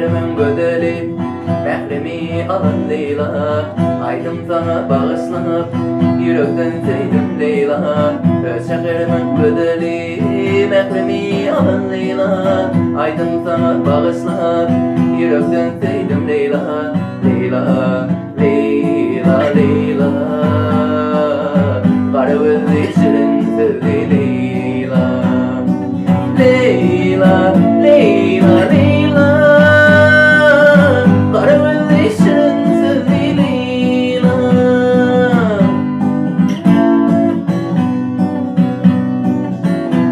şehrimin gödeli Mehremi alan Leyla Aydım sana bağışlanıp yürekten sevdim Leyla Öz şehrimin gödeli Mehremi alan Leyla Aydım sana bağışlanıp yürekten sevdim Leyla Leyla, Leyla, Leyla Kara gözlü şirin sözlü Leyla Leyla, Leyla, Leyla Kara gözlü şirin sözlü Leyla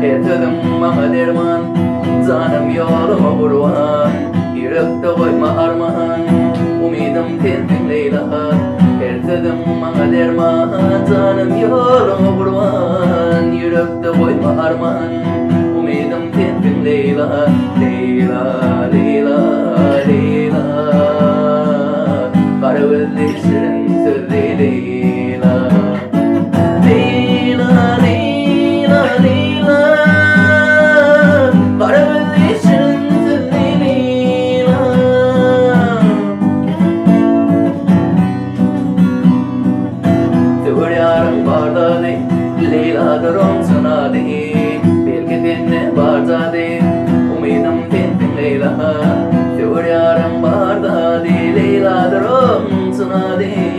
Ettim bana derman Canım yoluma kurban Yürekte koyma armağan Umidim kendin Leyla Ertedim bana derman Canım yoluma kurban Yürekte koyma armağan Umidim kendin Leyla Leyla, Leyla, Leyla Kara gözlü şirin sözlü Leyla Leyla, Leyla, Leyla Kara gözlü şirin sözlü Leyla Tövür yarım barda de Leyla'dır omzuna de Belki benne barda de Umidim kendin Leyla Tövür yarım barda de Leyla'dır omzuna de